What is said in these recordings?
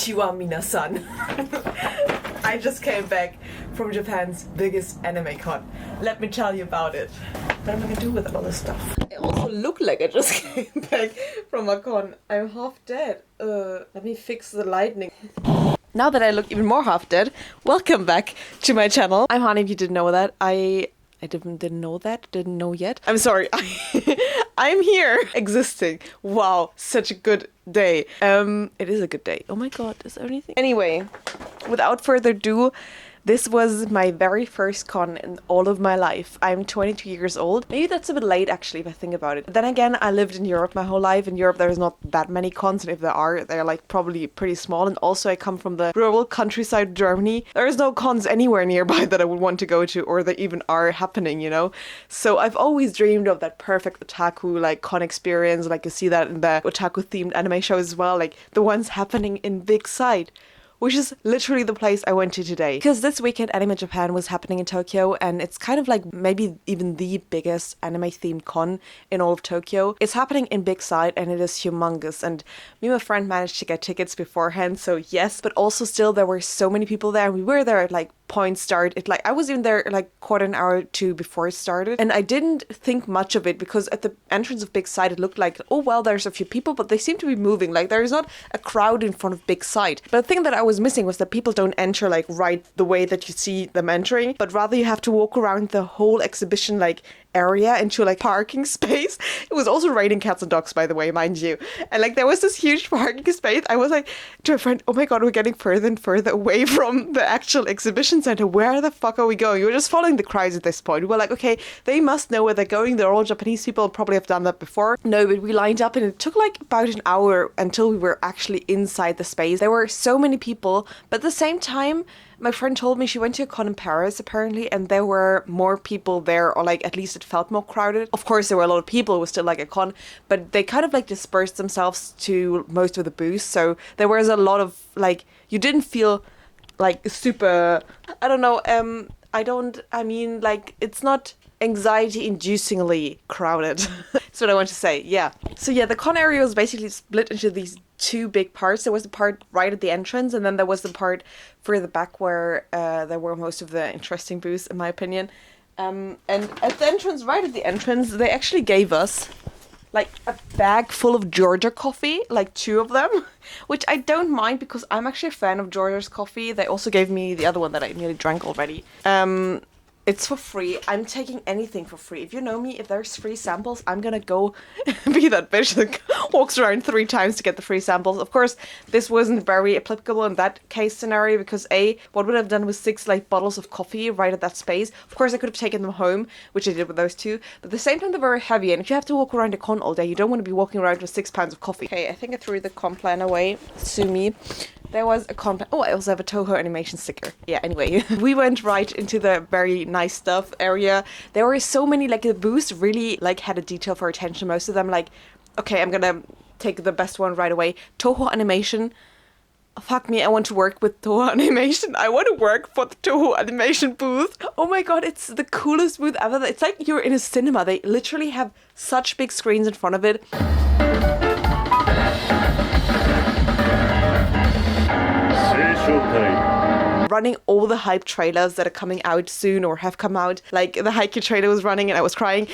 Konnichiwa minasan. I just came back from Japan's biggest anime con. Let me tell you about it. What am I gonna do with all this stuff? I also look like I just came back from a con. I'm half dead. Let me fix the lighting. Now that I look even more half dead, welcome back to my channel. I'm Hani, if you didn't know that. I didn't know yet. I'm sorry. I'm here, existing. Wow, such a good day. It is a good day. Oh my god, is there anything? Anyway, without further ado, this was my very first con in all of my life. I'm 22 years old. Maybe that's a bit late actually if I think about it. But then again, I lived in Europe my whole life. In Europe there's not that many cons, and if there are, they're like probably pretty small. And also I come from the rural countryside of Germany. There is no cons anywhere nearby that I would want to go to, or that even are happening, you know? So I've always dreamed of that perfect otaku like con experience. Like you see that in the otaku themed anime shows as well, like the ones happening in big sight, which is literally the place I went to today. Because this weekend Anime Japan was happening in Tokyo, and it's kind of like maybe even the biggest anime themed con in all of Tokyo. It's happening in big sight and it is humongous, and me and my friend managed to get tickets beforehand, so yes, but also still there were so many people there. We were there at like point start. I was even there like quarter an hour or two before it started, and I didn't think much of it because at the entrance of big sight it looked like, oh well, there's a few people, but they seem to be moving. Like there's not a crowd in front of big sight. But the thing that I was missing was that people don't enter like right the way that you see them entering, but rather you have to walk around the whole exhibition like area into like parking space. It was also raining cats and dogs, by the way, mind you, and like there was this huge parking space. I was like to a friend, oh my god, we're getting further and further away from the actual exhibition center. Where the fuck are we going? We were just following the crowds at this point. We were like, okay, they must know where they're going. They're all Japanese people, probably have done that before. No, but we lined up and it took like about an hour until we were actually inside the space. There were so many people, but at the same time, my friend told me she went to a con in Paris apparently, and there were more people there, or like at least it felt more crowded. Of course there were a lot of people, it was still like a con, but they kind of like dispersed themselves to most of the booths, so there was a lot of like, you didn't feel like super, I don't know, I mean like it's not anxiety inducingly crowded. That's what I want to say. Yeah. So yeah, the con area was basically split into these two big parts. There was the part right at the entrance, and then there was the part further back where there were most of the interesting booths, in my opinion. And at the entrance, right at the entrance, they actually gave us like a bag full of Georgia coffee, like 2 of them, which I don't mind because I'm actually a fan of Georgia's coffee. They also gave me the other one that I nearly drank already. It's for free. I'm taking anything for free. If you know me, if there's free samples, I'm gonna go be that bitch that walks around 3 times to get the free samples. Of course, this wasn't very applicable in that case scenario because A, what would I have done with 6 like bottles of coffee right at that space? Of course, I could have taken them home, which I did with those 2. But at the same time, they're very heavy, and if you have to walk around a con all day, you don't want to be walking around with 6 pounds of coffee. Okay, I think I threw the con plan away. Sue me. There was a oh, I also have a Toho animation sticker. Yeah, anyway. We went right into the very nice stuff area. There were so many, like the booths really like had a detail for attention. Most of them like, okay, I'm gonna take the best one right away. Toho animation. Fuck me, I want to work with Toho animation. I want to work for the Toho animation booth. Oh my god, it's the coolest booth ever. It's like you're in a cinema. They literally have such big screens in front of it. Running all the hype trailers that are coming out soon or have come out. Like the Haikyuu trailer was running and I was crying.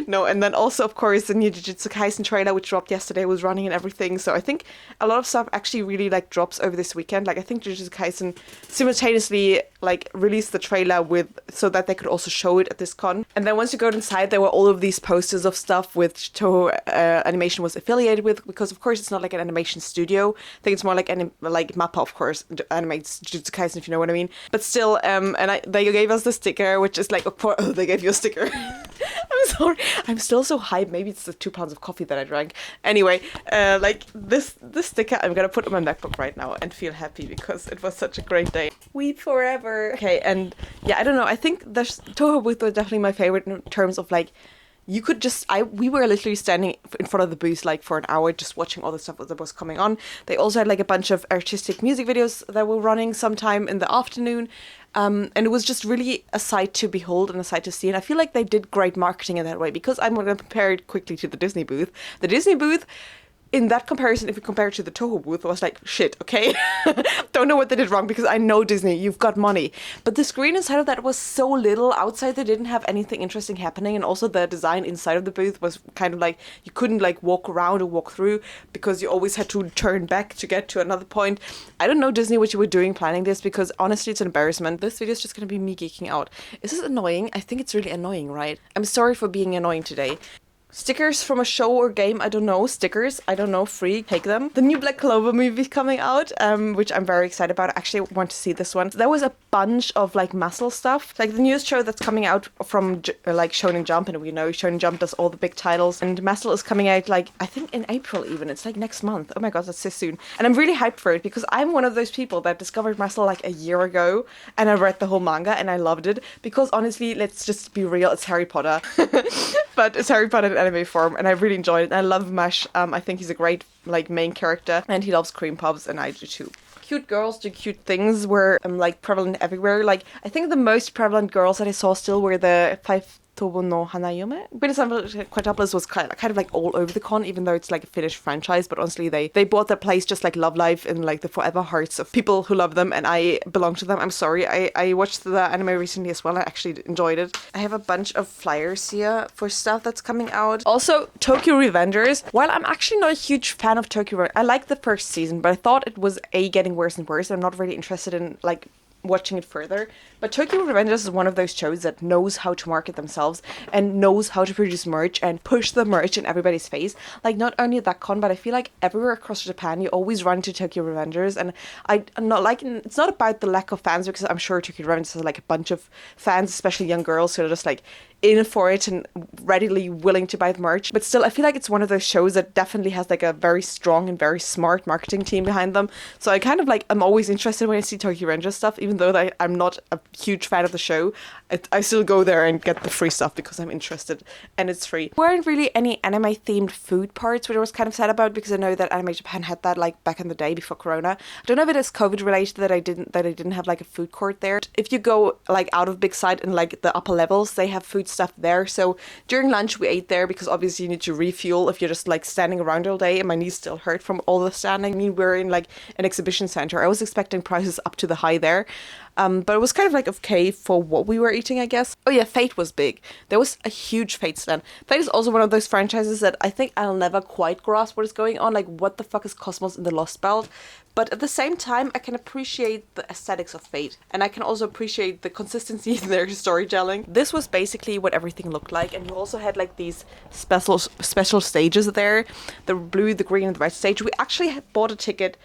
No, and then also, of course, the new Jujutsu Kaisen trailer, which dropped yesterday, was running and everything. So I think a lot of stuff actually really like drops over this weekend. Like I think Jujutsu Kaisen simultaneously like released the trailer with so that they could also show it at this con. And then once you go inside, there were all of these posters of stuff which Toho Animation was affiliated with, because of course it's not like an animation studio. I think it's more like like Mappa, of course, animates Jujutsu Kaisen, if you know what I mean. But still, they gave us the sticker, which is like, of course, they gave you a sticker. I'm sorry. I'm still so hyped. Maybe it's the 2 pounds of coffee that I drank. Anyway, like this sticker, I'm gonna put on my MacBook right now and feel happy because it was such a great day. Weep forever. Okay, and yeah, I don't know. I think the Toho booth was definitely my favorite in terms of like you could just, we were literally standing in front of the booth like for an hour just watching all the stuff that was coming on. They also had like a bunch of artistic music videos that were running sometime in the afternoon. And it was just really a sight to behold and a sight to see. And I feel like they did great marketing in that way, because I'm going to compare it quickly to the Disney booth. The Disney booth, in that comparison, if we compare it to the Toho booth, I was like, shit, okay? Don't know what they did wrong, because I know Disney, you've got money. But the screen inside of that was so little. Outside, they didn't have anything interesting happening. And also the design inside of the booth was kind of like, you couldn't like walk around or walk through, because you always had to turn back to get to another point. I don't know, Disney, what you were doing planning this, because honestly, it's an embarrassment. This video is just going to be me geeking out. Is this annoying? I think it's really annoying, right? I'm sorry for being annoying today. Stickers from a show or game, I don't know. Stickers, I don't know, free, take them. The new Black Clover movie coming out, which I'm very excited about. I actually want to see this one. There was a bunch of like muscle stuff, like the newest show that's coming out from like Shonen Jump, and we know Shonen Jump does all the big titles, and Muscle is coming out like, I think in April even. It's like next month. Oh my god, that's so soon. And I'm really hyped for it, because I'm one of those people that discovered Muscle like a year ago, and I read the whole manga and I loved it, because honestly, let's just be real, it's Harry Potter. But it's Harry Potter in anime form, and I really enjoyed it. And I love Mesh. I think he's a great like main character, and he loves cream puffs, and I do too. Cute girls do cute things were like prevalent everywhere. Like, I think the most prevalent girls that I saw still were the five Toho no Hanayume. Quintessential Quintuplets was kind of like all over the con, even though it's like a Finnish franchise. But honestly, they bought their place just like Love Life in like the forever hearts of people who love them, and I belong to them. I'm sorry. I watched the anime recently as well. I actually enjoyed it. I have a bunch of flyers here for stuff that's coming out. Also, Tokyo Revengers. While I'm actually not a huge fan of Tokyo, I like the first season, but I thought it was getting worse and worse. I'm not really interested in like watching it further. But Tokyo Revengers is one of those shows that knows how to market themselves and knows how to produce merch and push the merch in everybody's face. Like, not only at that con, but I feel like everywhere across Japan you always run into Tokyo Revengers, and I'm not like, it's not about the lack of fans, because I'm sure Tokyo Revengers has like a bunch of fans, especially young girls who are just like in for it and readily willing to buy the merch. But still, I feel like it's one of those shows that definitely has like a very strong and very smart marketing team behind them. So I kind of like, I'm always interested when I see Tokyo Revengers stuff, even though I'm not a huge fan of the show. I still go there and get the free stuff because I'm interested, and it's free. There weren't really any anime themed food parts, which I was kind of sad about, because I know that Anime Japan had that like back in the day before Corona. I don't know if it is COVID related that I didn't have like a food court there. If you go like out of Big Sight and like the upper levels, they have food stuff there. So during lunch we ate there, because obviously you need to refuel if you're just like standing around all day, and my knees still hurt from all the standing. I mean, we're in like an exhibition center. I was expecting prices up to the high there. But it was kind of like okay for what we were eating, I guess. Oh yeah, Fate was big. There was a huge Fate stand. Fate is also one of those franchises that I think I'll never quite grasp what is going on. Like, what the fuck is Cosmos in the Lost Belt? But at the same time, I can appreciate the aesthetics of Fate, and I can also appreciate the consistency in their storytelling. This was basically what everything looked like, and you also had like these special stages there. The blue, the green, and the red stage. We actually bought a ticket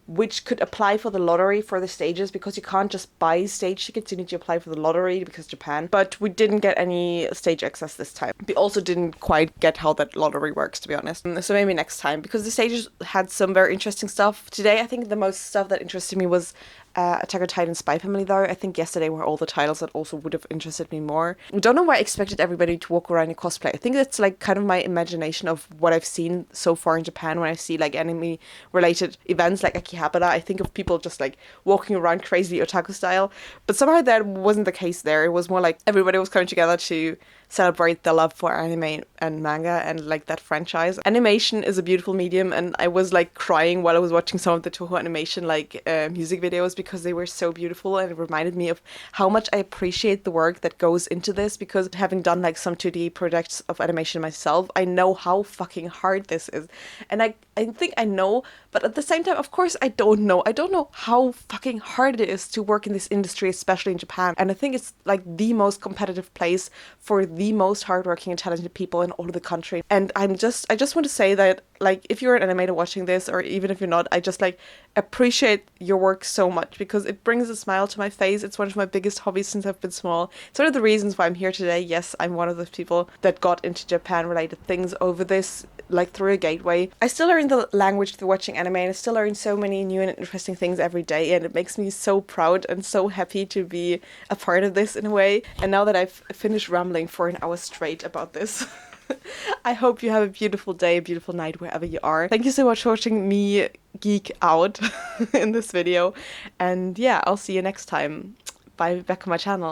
which could apply for the lottery for the stages, because you can't just buy stage tickets, you need to apply for the lottery because Japan. But we didn't get any stage access this time. We also didn't quite get how that lottery works, to be honest. So maybe next time, because the stages had some very interesting stuff. Today, I think the most stuff that interested me was Attack on Titan Spy Family, though. I think yesterday were all the titles that also would have interested me more. I don't know why I expected everybody to walk around in cosplay. I think that's like kind of my imagination of what I've seen so far in Japan when I see like anime related events like Akihabara. I think of people just like walking around crazy otaku style, but somehow that wasn't the case there. It was more like everybody was coming together to celebrate their love for anime and manga and like that franchise. Animation is a beautiful medium, and I was like crying while I was watching some of the Toho animation like music videos, because they were so beautiful, and it reminded me of how much I appreciate the work that goes into this, because having done like some 2D projects of animation myself, I know how fucking hard this is. And I think I know, but at the same time, of course, I don't know. I don't know how fucking hard it is to work in this industry, especially in Japan. And I think it's like the most competitive place for the most hardworking and talented people in all of the country. And I just want to say that, like, if you're an animator watching this, or even if you're not, I just like appreciate your work so much, because it brings a smile to my face. It's one of my biggest hobbies since I've been small. It's one of the reasons why I'm here today. Yes, I'm one of those people that got into Japan related things over this, like through a gateway. I still learn the language through watching anime, and I still learn so many new and interesting things every day, and it makes me so proud and so happy to be a part of this in a way. And now that I've finished rambling for an hour straight about this, I hope you have a beautiful day, a beautiful night, wherever you are. Thank you so much for watching me geek out in this video. And yeah, I'll see you next time. Bye, back on my channel.